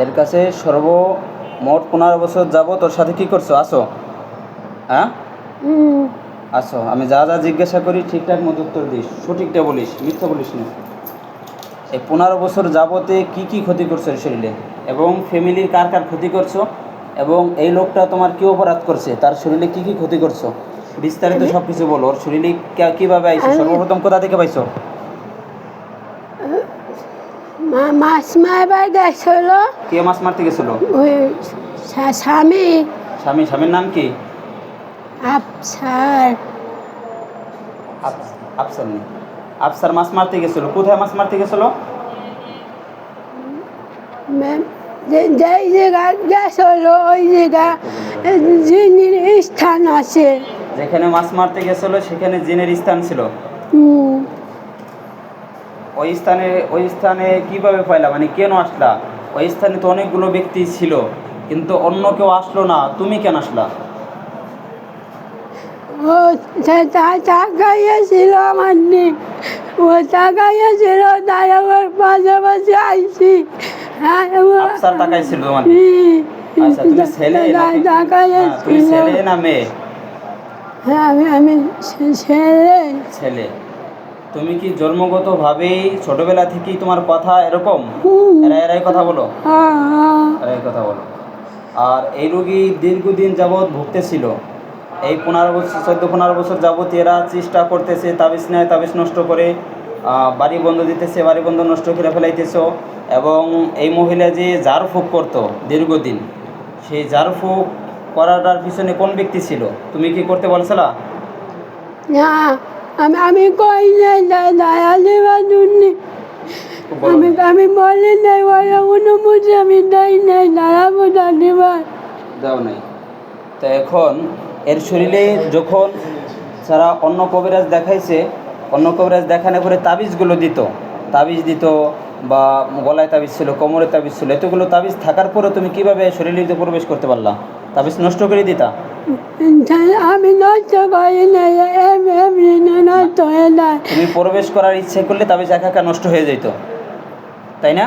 এর কাছে সর্বমোট 15 বছর যাব তোর সাথে কি করছো? আসো, হ্যাঁ আসো। আমি যা যা জিজ্ঞাসা করি ঠিকঠাক মতো উত্তর দিস, সঠিকটা বলিস, মিথ্যা বলিস না। এই 15 বছর যাবতে কি কি ক্ষতি করছো এর শরীরে, এবং ফ্যামিলির কার কার ক্ষতি করছো, এবং এই লোকটা তোমার কি অপরাধ করছে, তার শরীরে কি কি ক্ষতি করছো, বিস্তারিত সব কিছু বলো। ওর শরীরে কীভাবে আইছো, সর্বপ্রথম কোথা থেকে পাইছো? মাছ মারবার গেছিল। কে মাছ মারতে গেছিল? ওই স্বামী। স্বামীর নাম কি? আফসার। আফসার নেই, আফসার মাছ মারতে গেছিল। কোথায় মাছ মারতে গেছিল? যেই জায়গা গেছিল ওই জায়গা জিনের স্থান আছে। যেখানে মাছ মারতে গেছিল সেখানে জিনের স্থান ছিল। ওই স্থানে কিভাবে পাইলা, মানে কেন আসলা? ওই স্থানে তো অনেকগুলো ব্যক্তি ছিল, কিন্তু অন্য কেউ আসলো না, তুমি কেন আসলা? ও তাকাইয়াছিল আমার দিক, ও তাকাইয়াছিল, তাই আমার পাশাপাশি আইসি। আফসার তাকাইছিল তোমার? আচ্ছা, তুমি ছেলে তুমি ছেলে না মেয়ে? হ্যাঁ, আমি ছেলে। ছেলে। তুমি কি জন্মগতভাবেই ছোটবেলা থেকেই তোমার কথা এরকম এরাই কথা বলো? এরাই কথা বলো। আর এই রোগী দীর্ঘদিন যাবৎ ভুগতেছিল। এই 15 বছর যাবৎ এরা চেষ্টা করতেছে, তাবিজ নেয়, তাবিজ নষ্ট করে, বাড়ি বন্ধ দিতেছে, বাড়ি বন্ধ নষ্ট করে ফেলাইতেছ। এবং এই মহিলা যে ঝাড়ফুঁক করতো দীর্ঘদিন, সেই ঝাড়ফুঁক করাটার পিছনে কোন ব্যক্তি ছিল? তুমি কি করতে বলছিলা? না, আমি কই নাই, আমি বলি নাই, ওরা অনুমতি আমি দেই নাই, দাঁড়াবো দাঁড়িবার দাও নাই। তো এখন এর শরীরে যখন যারা অন্য কবিরাজ দেখাইছে, অন্য কবিরাজ দেখানোর পরে তাবিজগুলো তাবিজ দিত, বা গলায় তাবিজ ছিল, কোমরে তাবিজ ছিল, এতগুলো তাবিজ থাকার পরে তুমি কিভাবে শরীরে প্রবেশ করতে পারলা? তাবিজ নষ্ট করে দিতা? আমি নষ্ট করি নাই, এমনি নষ্ট হয়ে যায়। তুমি প্রবেশ করার ইচ্ছে করলে তাবিজ একা একা নষ্ট হয়ে যেত, তাই না?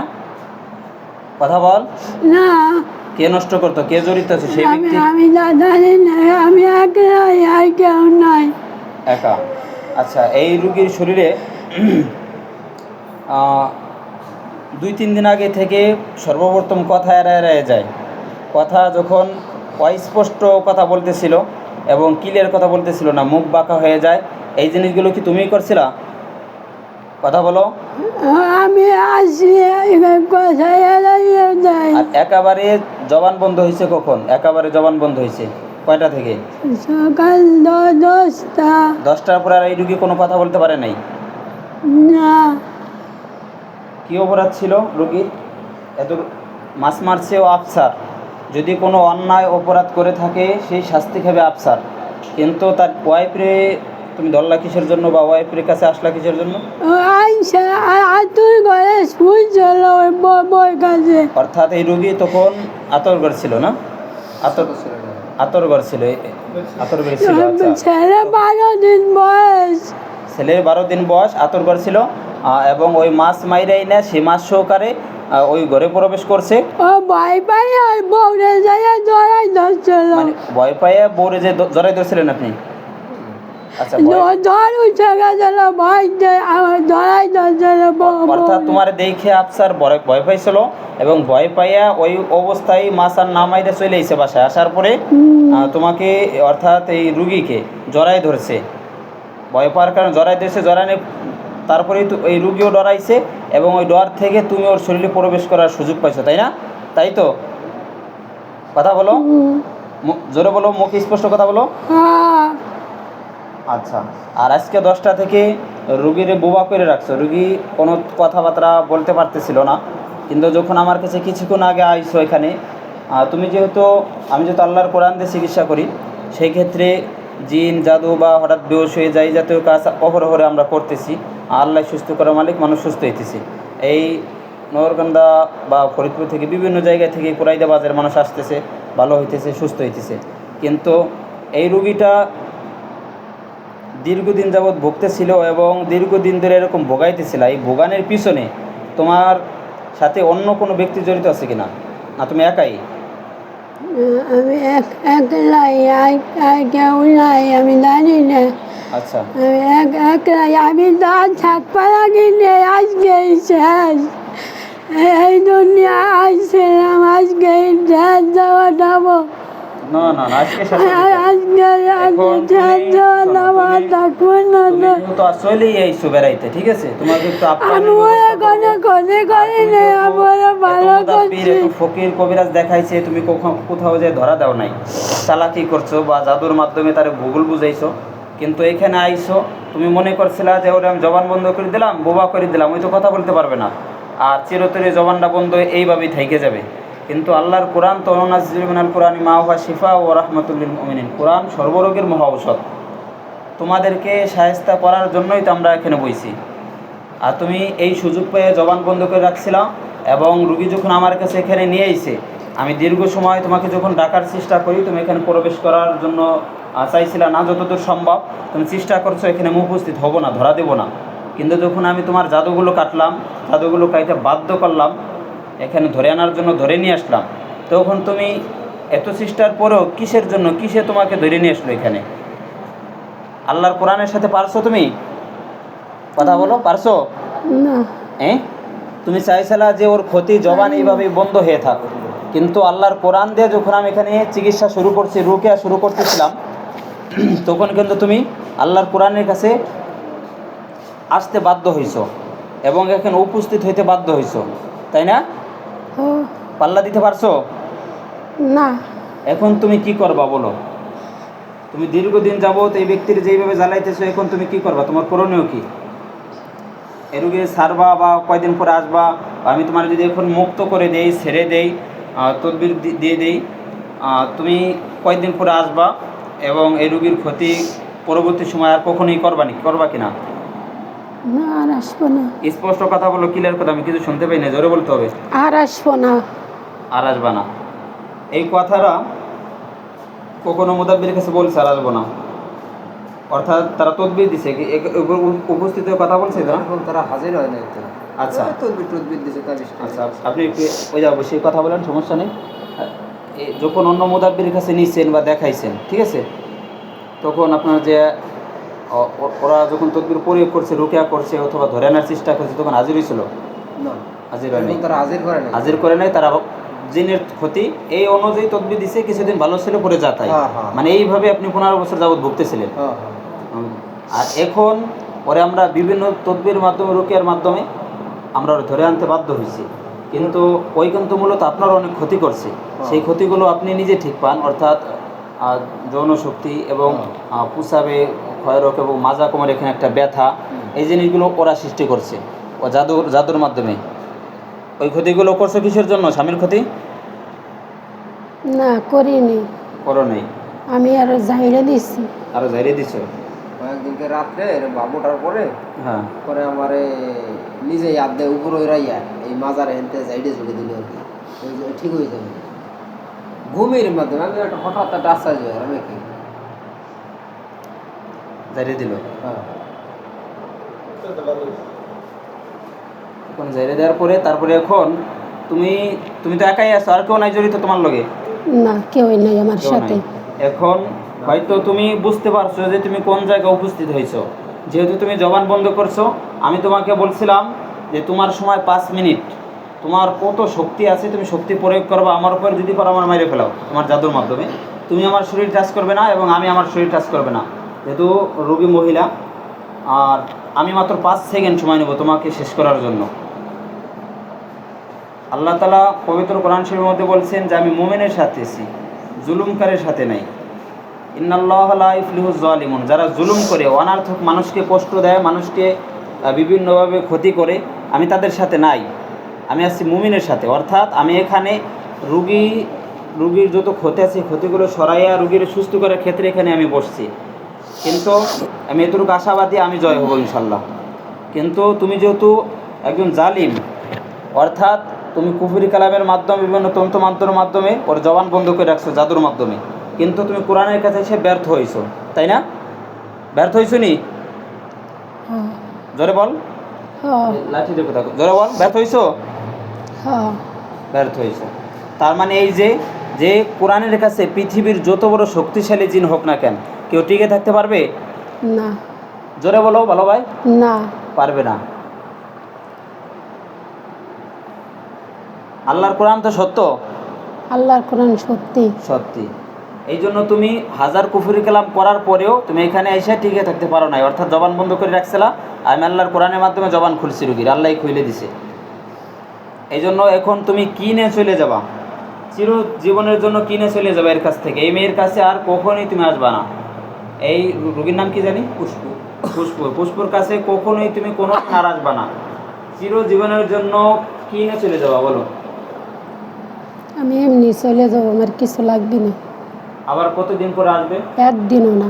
কথা বল। না, কে নষ্ট করতো, কে জড়িত আছে সেই ব্যক্তি? আমি জানি না, আমি একাই, আর কেউ নাই। একা। আচ্ছা, এই রোগীর শরীরে 2-3 দিন আগে থেকে সর্বপ্রথম কথা এড়ায় যায়। কথা যখন অস্পষ্ট কথা বলতেছিল এবং ক্লিয়ার কথা বলতেছিল না, মুখ বাঁকা হয়ে যায়। এই জিনিসগুলো কি তুমিই করছিলা? কথা বলো। আমি আসি, কথা এড়াইয়া যায়। আর একেবারে জবান বন্ধ হয়েছে কখন? একেবারে জবান বন্ধ হয়েছে কয়টা থেকে? সকাল 10টা। 10টার পর আর এই রোগী কোনো কথা বলতে পারে নাই? না। কী অপরাধ ছিল রোগীর? এত মাছ মারছে ও আফসার। যদি কোনো অন্যায় অপরাধ করে থাকে সেই শাস্তি খাবে আফসার, কিন্তু তার ওয়াইফরে তুমি ধরলা কিসের জন্য, বা ওয়াইফের কাছে আসলা কিসের জন্য? আতুর ঘরে শুয়েছিল ওই বউর কাছে। অর্থাৎ এই রোগী তখন আতর ঘর ছিল না? আতর ঘর ছিল, আতর ঘর ছিল। ছেলে 12 দিন বয়স। ছেলের 12 দিন বয়স, আতর ঘর ছিল, এবং ওই মাছ মাইরাই না, সে মাছ সহকারে ওই ঘরে প্রবেশ করছে। ও ভয় পাই আর বউরে যায় জড়াই ধরছিল। মানে ভয় পাইয়া বউরে যে জড়াই ধরছিলেন আপনি? আচ্ছা, জ্বর উঠে গেছিল, ভয় আমার জড়াই ধরছিল। অর্থাৎ তোমার দেখে আফসার ভয় পাইছিল, এবং ভয় পাইয়া ওই অবস্থায় মাছ আর না মাইরে চলে এসে বাসায়। আসার পরে তোমাকে, অর্থাৎ এই রুগীকে জড়াই ধরছে। ভয় পাওয়ার কারণে জড়াই ধরছে, জড়ানি তারপরেই তো এই রুগীও ডরাইছে, এবং ওই ডর থেকে তুমি ওর শরীরে প্রবেশ করার সুযোগ পাইছো, তাই না? তাই তো? কথা বলো, জোরে বলো, মুখে স্পষ্ট কথা বলো। আচ্ছা, আর আজকে 10টা থেকে রুগীরে বোবা করে রাখছো। রুগী কোনো কথাবার্তা বলতে পারতেছিল না, কিন্তু যখন আমার কাছে কিছুক্ষণ আগে আইসো এখানে, আমি যেহেতু আল্লাহর কোরআন দিয়ে চিকিৎসা করি, সেই ক্ষেত্রে জিন জাদু বা হঠাৎ বেহুশ হয়ে যায় জাতীয় কাজ অহরহরে আমরা করতেছি। আল্লাহ সুস্থ করার মালিক, মানুষ সুস্থ হইতেছি। এই নগরকান্দা বা ফরিদপুর থেকে বিভিন্ন জায়গা থেকে কুরাইদা বাজারের মানুষ আসতেছে, ভালো হইতেছে, সুস্থ হইতেছে। কিন্তু এই রুগীটা দীর্ঘদিন যাবৎ ভুগতেছিল, এবং দীর্ঘদিন ধরে এরকম ভোগাইতেছিল। এই ভোগানের পিছনে তোমার সাথে অন্য কোনো ব্যক্তি জড়িত আছে কিনা? না তুমি একাই? আমি একলাই, কেউ নাই, আমি জানি না। আচ্ছা, আমি একলাই, আমি দাঁত ছাদ পাড়া কিনে আজকে শেষ। এই দুনিয়া আসছিলাম, আজকে শেষ দেওয়া যাবো। না না না, আজকে শেষ হবে তো। আজকে এখন শেষ দেওয়া যাবো, থাকবো না তুমি তো। যেহেতু আসলেই এইছো বেড়াইতে, ঠিক আছে, তোমাকে একটু আমি আপ্যায়নের মনে ব্যবস্থা কোনো করবো। ক্ষতি আর করি তুমি না, যেহেতু আমরা ভালো এত মুদাব্বির, করছি। এত ফকির কবিরাজ দেখাইছে, তুমি কোথাও যে ধরা দাও নাই, চালাকি করছো বা জাদুর মাধ্যমে তারে ভূগোল বুঝাইছো, কিন্তু এখানে আইছো তুমি মনে করছিলা যে ওরে আমি জবান বন্ধ করে দিলাম, বোবা করে দিলাম, ওই তো কথা বলতে পারবে না, আর চিরতরে জবানটা বন্ধ এইভাবেই থাইকে যাবে। কিন্তু আল্লাহর কোরআন তো নাযিলু মিনাল কোরআনি মা হুয়া শিফা ওয়া রাহমাতুল লিল মুমিনিন, কোরআন সর্বরোগের মহা ঔষধ। তোমাদেরকে শায়েস্তা করার জন্যই তো আমরা এখানে বইছি। আর তুমি এই সুযোগ পেয়ে জবান বন্ধ করে রাখছিলাম, এবং রুগী যখন আমার কাছে এখানে নিয়ে এসে আমি দীর্ঘ সময় তোমাকে যখন ডাকার চেষ্টা করি, তুমি এখানে প্রবেশ করার জন্য চাইছিলা না, যতদূর সম্ভব তুমি চেষ্টা করছো এখানে আমি উপস্থিত হব না, ধরা দেবো না। কিন্তু যখন আমি তোমার জাদুগুলো কাটলাম, জাদুগুলো কাইতে বাধ্য করলাম, এখানে ধরে আনার জন্য ধরে নিয়ে আসলাম, তখন তুমি এত চেষ্টার পরেও কিসের জন্য, কিসে তোমাকে ধরে নিয়ে আসলো এখানে? আল্লাহর কোরআনের সাথে পারছো তুমি? কথা বলো, পারছো? না, হ্যাঁ, তুমি চাইছিলা যে ওর ক্ষতি জবান এইভাবেই বন্ধ হয়ে থাক, কিন্তু আল্লাহর কোরআন দিয়ে যখন আমি এখানে চিকিৎসা শুরু করছি, রুকিয়া শুরু করতেছিলাম, তখন কিন্তু তুমি আল্লাহর কোরআনের কাছে আসতে বাধ্য হইছো এবং এখানে উপস্থিত হইতে বাধ্য হইছো, তাই না? ও পাল্লা দিতে পারছো? না, এখন তুমি কি করবা বলো? তুমি দীর্ঘদিন যাবত এই ব্যক্তির যেইভাবে জ্বালাইতেছো, এখন তুমি কি করবা? তোমার করণীয় কি? এ রোগী ছাড়বা বা কয়দিন পরে আসবা? আমি তোমার যদি এখন মুক্ত করে দেই, ছেড়ে দেই, তদবির দিয়ে দেই, তুমি কয়দিন পরে আসবা এবং এই রোগীর ক্ষতি পরবর্তী সময় আর কখনোই করবা কিনা? না, আর আসবো না, স্পষ্ট কথা বলো, ক্লিয়ার কথা, আমি কিছু শুনতে পাই না, জোরে বলতে হবে। আর আসবো না। আর আসবা না, এই কথাটা কখনো মুদাব্বিরের কাছে বলছে আর আসবো না? অর্থাৎ তারা তদবির দিছে কি উপস্থিত হয়ে কথা বলছে তারা? এখন তারা হাজির হয় না তো। আচ্ছা তদবির দিছে তার আচ্ছা, আপনি একটু ওই যাবো সেই কথা বলেন, সমস্যা নেই। যখন অন্য মুদাব্বিরের কাছে নিচ্ছেন বা দেখাইছেন, ঠিক আছে, তখন আপনার যে ওরা যখন তদবির প্রয়োগ করছে, রুকিয়া করছে অথবা ধরে আনার চেষ্টা করছে, তখন হাজির হয়েছিল? না, হাজির হয় নাই। তারা হাজির করে না। হাজির করে নাই, তারা জিনের ক্ষতি এই অনুযায়ী তদবির দিছে, কিছুদিন ভালো ছিল, পরে যাতাই, হ্যাঁ, হ্যাঁ। মানে এইভাবে আপনি 15 বছর যাবৎ ভুগতেছিলেন। হ্যাঁ, আর এখন পরে আমরা বিভিন্ন তদবির মাধ্যমে, রুকিয়ার মাধ্যমে আমরা ওরা ধরে আনতে বাধ্য হয়েছি, কিন্তু ওই কিন্তু মূলত আপনার অনেক ক্ষতি করছে। সেই ক্ষতিগুলো আপনি নিজে ঠিক পান, অর্থাৎ যৌন শক্তি এবং পুষাবে ক্ষয়রোগ এবং মাজা কোমর এখানে একটা ব্যথা, এই জিনিসগুলো ওরা সৃষ্টি করছে ও জাদুর মাধ্যমে। ওই ক্ষতিগুলো করছো কিসের জন্য? স্বামীর ক্ষতি? না, করিনি, করো নেই, আমি আরো জাহিরে দিচ্ছি। আরো জারিয়ে দিছো? কয়েকদিনকে রাত্রে বাবুটার পরে হ্যাঁ, পরে আমারে নিজে আদে উপরে রাইয়া এই মাজারে হেনতে সাইডে ঝুলে দিল আর কি। ওই যে ঠিক হয়ে যাবে ঘুমের মাধ্যমে। আমি একটা হঠাৎ একটা আশ্বাস হয় আমি কি জারিয়ে দিল। হ্যাঁ, এখন জারিয়ে দেওয়ার পরে তারপরে এখন তুমি তুমি তো একাই আছো, আর কেউ নাই জড়িত তোমার লগে? না, কেউই নাই আমার কেউ সাথে। নাই। এখন হয়তো তুমি বুঝতে পারছো যে তুমি কোন জায়গায় উপস্থিত হয়েছো, যেহেতু তুমি জবান বন্ধ করছো। আমি তোমাকে বলছিলাম যে তোমার সময় 5 মিনিট, তোমার কত শক্তি আছে, তুমি শক্তি প্রয়োগ করবা আমার উপর, যদি পারো আমার মেরে ফেলাও তোমার জাদুর মাধ্যমে। তুমি আমার শরীর টাচ করবে না এবং আমি আমার শরীর টাচ করবে না, যেহেতু রোগী মহিলা। আর আমি মাত্র 5 সেকেন্ড সময় নেব তোমাকে শেষ করার জন্য। আল্লাহ তাআলা পবিত্র কোরআন শরীফের মধ্যে বলছেন যে আমি মুমিনের সাথে আছি, জুলুমকারীর সাথে নাই। ইন্নাল্লাহা লা ইফলিহুজ জালিমুন, যারা জুলুম করে, অনার্থক মানুষকে কষ্ট দেয়, মানুষকে বিভিন্নভাবে ক্ষতি করে, আমি তাদের সাথে নাই, আমি আছি মুমিনের সাথে। অর্থাৎ আমি এখানে রুগীর যত ক্ষতি আছে, ক্ষতিগুলো সরাইয়া রুগীর সুস্থ করার ক্ষেত্রে এখানে আমি বসছি। কিন্তু আমি এতটুকু আশাবাদী আমি জয় হব ইনশাল্লাহ। কিন্তু তুমি যেহেতু একজন জালিম, অর্থাৎ তুমি কুফরি কালামের মাধ্যমে, বিভিন্ন তন্ত্রমন্ত্রের মাধ্যমে ওর জবান বন্ধ করে রাখছো জাদুর মাধ্যমে, কিন্তু তুমি কোরআনের কাছে এসে ব্যর্থ হইছো, তাই না? ব্যর্থ হইছো নি? হ্যাঁ, জোরে বল, হ্যাঁ, লাঠি দিয়ে কথা জোরে বল, ব্যর্থ হইছো? হ্যাঁ। ব্যর্থ হইছো। তার মানে এই যে যে কোরআনের কাছে পৃথিবীর যত বড় শক্তিশালী জিন হোক না কেন, কেউ টিকে থাকতে পারবে? না জোরে বলো ভালো ভাই, না পারবে না। আল্লাহর কোরআন তো সত্য, আল্লাহর কোরআন সত্যি। সত্যি। এই জন্য তুমি হাজার কুফরি কালাম করার পরেও তুমি এখানে এসে টিকে থাকতে পারো নাই, অর্থাৎ জবান বন্ধ করে রাখছিলা। আমি আল্লাহর কোরআনের মাধ্যমে জবান খুলছি রুগীর, আল্লাহ খুলে দিছে। এই জন্য এখন তুমি কিনে চলে যাবা, চির জীবনের জন্য কিনে চলে যাবে এর কাছ থেকে। এই মেয়ের কাছে আর কখনোই তুমি আসবা না। এই রুগীর নাম কি জানি? পুষ্প। পুষ্পর কাছে কখনোই তুমি কোনো আর আসবা না, চির জীবনের জন্য কিনে চলে যাবা। বলো। আমি এমনি চলে যাবো, আমার কিছু লাগবে না। আবার কতদিন পরে আসবে? একদিনও না।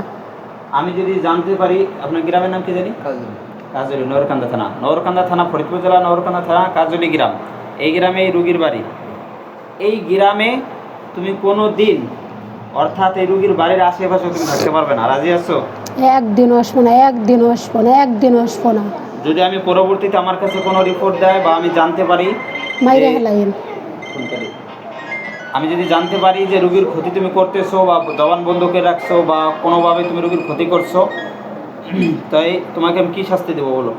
আমি যদি জানতে পারি, আপনার গ্রামের নাম কি জানি? কাজলি, নগরকান্দা থানা। নগরকান্দা থানা, ফরিদপুর জেলা নগরকান্দা থানা, কাজলি গ্রাম। এই গ্রামে এই রুগীর বাড়ি। এই গ্রামে তুমি কোনো দিন, অর্থাৎ এই রুগীর বাড়ির আশেপাশে তুমি থাকতে পারবে না। রাজি আছো? একদিনও আসবো না, একদিনও আসবো না, একদিনও আসবো না। যদি আমি পরবর্তীতে আমার কাছে কোনো রিপোর্ট দেয় বা আমি জানতে পারি, মাইরে হেলাইন। আমি যদি জানতে পারি যে রুগীর ক্ষতি তুমি করতেছো বা জবান বন্ধ করে রাখছো বা কোনোভাবে তুমি রুগীর ক্ষতি করছো, তাই তোমাকে আমি কী শাস্তি দেবো বলো?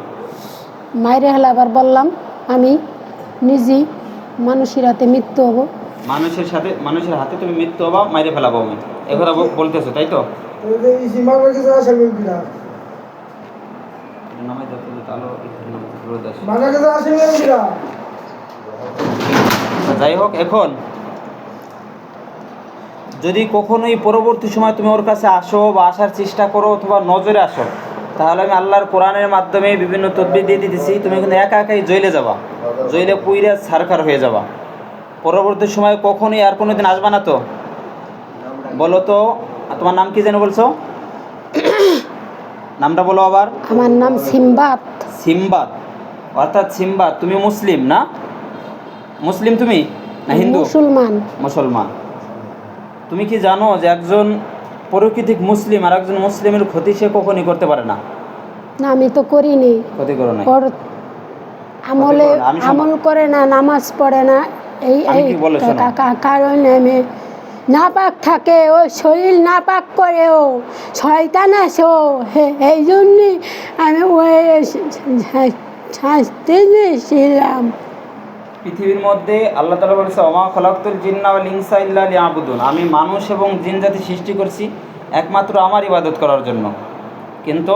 মাইরে হেলাবার বললাম, আমি নিজেই মানুষের হাতে মৃত্যু হব। মানুষের হাতে তুমি মৃত্যু হবা, মাইরে ফেলাবো আমি, এ কথা বলতেছো, তাই তো? যাই হোক, এখন যদি কখনোই পরবর্তী সময় তুমি ওর কাছে আসো বা আসার চেষ্টা করো অথবা নজরে আসো, তাহলে আমি আল্লাহর কোরআনের মাধ্যমে বিভিন্ন তদবির দিয়ে দিতেছি, তুমি কিন্তু একা একাই জইলে যাবা, জইলে পুইরে ছারখার হয়ে যাবা। পরবর্তী সময় কখনোই আর কোনো দিন আসবা না তো? বলো তো, তোমার নাম কি যেন বলছো? নামটা বলো আবার। আমার নাম সিম্বাদ। সিম্বাদ, অর্থাৎ সিম্বাদ। তুমি মুসলিম না? মুসলিম তুমি না হিন্দু? মুসলমান। মুসলমান। তুমি কি জানো যে একজন প্রকৃতিক মুসলিম আর একজন মুসলিমের ক্ষতি সে কখনই করতে পারে না? না, আমি তো করিনি। ক্ষতি করো না, আমলে আমল করে না, নামাজ পড়ে না, এই এই কারণে আমি নাপাক থাকে, ও শরীর নাপাক করে, ও শয়তান আছে, ও এই জন্যই আমি ওই শাস্তি দিয়েছিলাম। পৃথিবীর মধ্যে আল্লাহ তাআলা বলেছে, ওমা খলাকতুল জিন্না ওয়াল ইনসা ইল্লা লিয়াবুদুন, আমি মানুষ এবং জিন জাতি সৃষ্টি করছি একমাত্র আমার ইবাদত করার জন্য। কিন্তু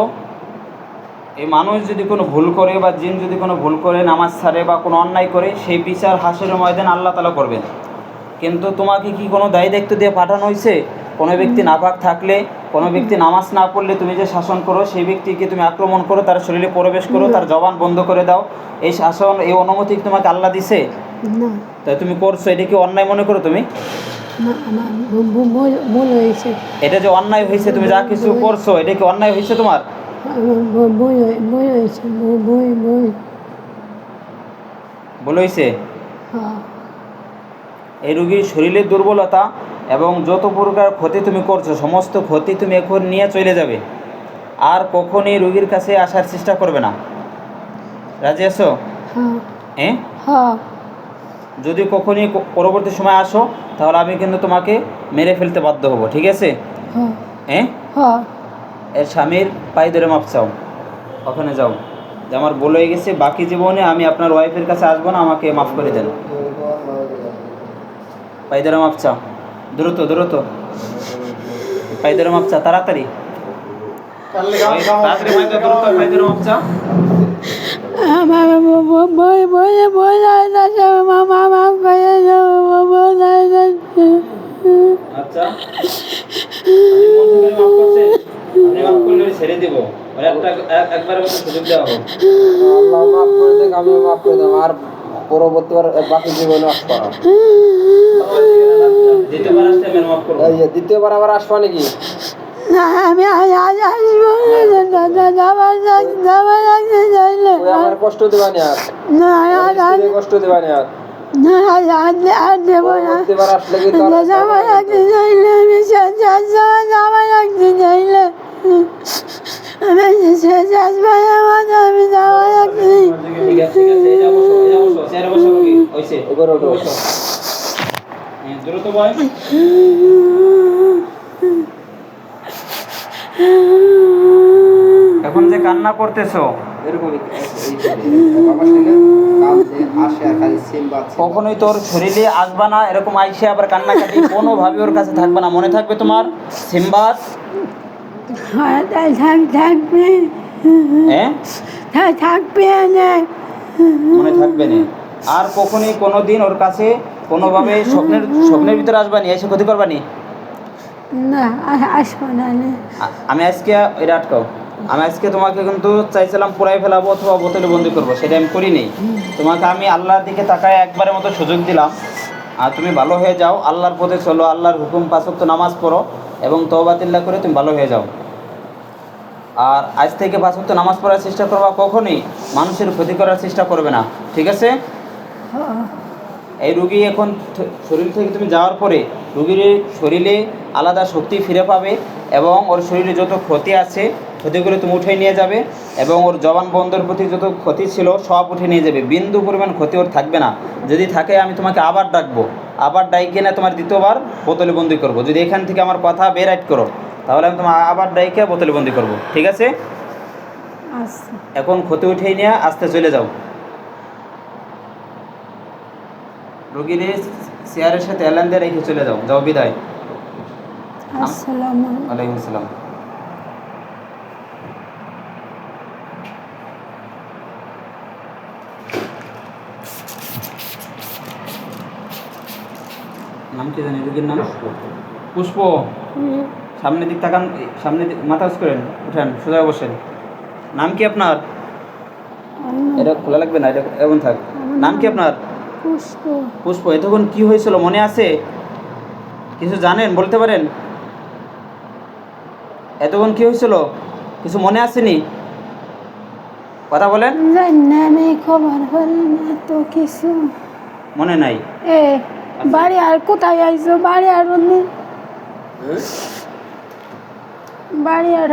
এই মানুষ যদি কোনো ভুল করে বা জিন যদি কোনো ভুল করে, নামাজ ছাড়ে বা কোনো অন্যায় করে, সেই বিচার হাসরের ময়দানে আল্লাহ তাআলা করবেন। কিন্তু তোমাকে কি কোনো দায়ী দায়িত্ব দিয়ে পাঠানো হয়েছে? কোনো ব্যক্তি নাপাক থাকলে, কোনো ব্যক্তি নামাজ না পড়লে তুমি যে শাসন করো, সেই ব্যক্তিকে তুমি আক্রমণ করো, তার শরীরে প্রবেশ করো, তার জবান বন্ধ করে দাও, এই শাসন, এই অনুমতি তোমাকে আল্লাহ দিছে? না। তাই তুমি করছো, এটা কি অন্যায় মনে করো তুমি? ভুল হয়েছে। এটা যে অন্যায় হয়েছে, তুমি যা কিছু করছো, এটা কি অন্যায় হয়েছে তোমার? ভুল হয়েছে। এই রোগীর শরীরের দুর্বলতা এবং যত প্রকার ক্ষতি তুমি করছো, সমস্ত ক্ষতি তুমি এখন নিয়ে চলে যাবে, আর কখনই রোগীর কাছে আসার চেষ্টা করবে না। রাজি আছো? হ্যাঁ। যদি কখনই পরবর্তী সময় আসো, তাহলে আমি কিন্তু তোমাকে মেরে ফেলতে বাধ্য হব, ঠিক আছে? হ্যাঁ। এর স্বামীর পায়ে ধরে মাপ চাও, ওখানে যাও যে আমার ভুল হয়ে গেছে, বাকি জীবনে আমি আপনার ওয়াইফের কাছে আসবো না, আমাকে মাফ করে দেন। পায়ে ধরে মাপ চাও, দ্রুত দ্রুত পায়ে ধরে মাপ চাও, তাড়াতাড়ি তাড়াতাড়ি পায়ে ধরে মাপ চাও। আচ্ছা, ছেড়ে দিব, একবার সুযোগ দেওয়া হোক। আল্লাহ মাফ করে দেখ, আমিও মাফ করে দেব, আর পরবর্তীবার বাকি জীবনে আসবো না। দ্বিতীয়বার আবার আসবা নাকি? আমি আসবো আমার কষ্ট দিবা নি আর, কষ্ট দিবা নি আর। পরবর্তীবার আসলে কি দ্রুত বয়। এখন যে কান্না করতেছো, এরকমই বাবার থেকে কাঁদতে আসে আর খালি সিম্বা কখনোই তোর শরীরে আসবা না, এরকম আইসে আবার কান্নাকাটি কোনোভাবে ওর কাছে থাকবে না, মনে থাকবে তোমার সিম্বাস? হ্যাঁ থাকবে, হ্যাঁ থাকবে না, মনে থাকবে না। আর কখনোই কোনো দিন ওর কাছে কোনোভাবে স্বপ্নের ভিতরে আসবানি, এসে ক্ষতি করবানি। না আসবো না। আমি আজকে এটা আটকাও, আমি আজকে তোমাকে কিন্তু চাইছিলাম পুরাই ফেলাবো অথবা বোতলে বন্দি করবো, সেটা আমি করিনি। তোমাকে আমি আল্লাহর দিকে তাকায় একবারের মতো সুযোগ দিলাম, আর তুমি ভালো হয়ে যাও, আল্লাহর পথে চলো, আল্লাহর হুকুম 5 ওয়াক্ত নামাজ পড়ো এবং তওবাতিল্লাহ করে তুমি ভালো হয়ে যাও। আর আজ থেকে 5 ওয়াক্ত নামাজ পড়ার চেষ্টা করবা, কখনোই মানুষের ক্ষতি করার চেষ্টা করবে না, ঠিক আছে? এই রুগী এখন শরীর থেকে তুমি যাওয়ার পরে রুগীর শরীরে আলাদা শক্তি ফিরে পাবে এবং ওর শরীরে যত ক্ষতি আছে ক্ষতিগুলো তুমি উঠে নিয়ে যাবে এবং ওর জবানবন্ধের প্রতি যত ক্ষতি ছিল সব উঠে নিয়ে যাবে, বিন্দু পরিমাণ ক্ষতি ওর থাকবে না। যদি থাকে আমি তোমাকে আবার ডাকবো, আবার ডাইকে না তোমার দ্বিতীয়বার বোতলে বন্দি করবো। যদি এখান থেকে আমার কথা বেরাইট করো তাহলে আমি তোমার আবার ডাইকে বোতলে বন্দি করবো, ঠিক আছে? এখন ক্ষতি উঠেই নিয়ে আস্তে চলে যাও। রোগীর চেয়ারের সাথে এলান দিয়ে রেখে চলে যাও, যাও, বিদায়। আসসালামু ওয়ালাইকুম আসসালাম। নাম কি জানি রোগীর নাম? পুষ্প। সামনের দিক তাকান, সামনের দিক মাথা উঁচু করেন, উঠেন, সোজা বসেন। নাম কি আপনার? এটা খোলা লাগবে না, এটা এমন থাক। নাম কি আপনার? পুষ্প। পুষ্প। এতক্ষণ কি হয়েছিল মনে আছে? কিছু জানেন, বলতে পারেন? এতক্ষণ কি হয়েছিল কিছু মনে আসেনি? কথা বলেন। আমি খবর করি না তো কিছু মনে নাই? বাড়ি আর কোথায় আইছো? বাড়ি আর বাড়ি আর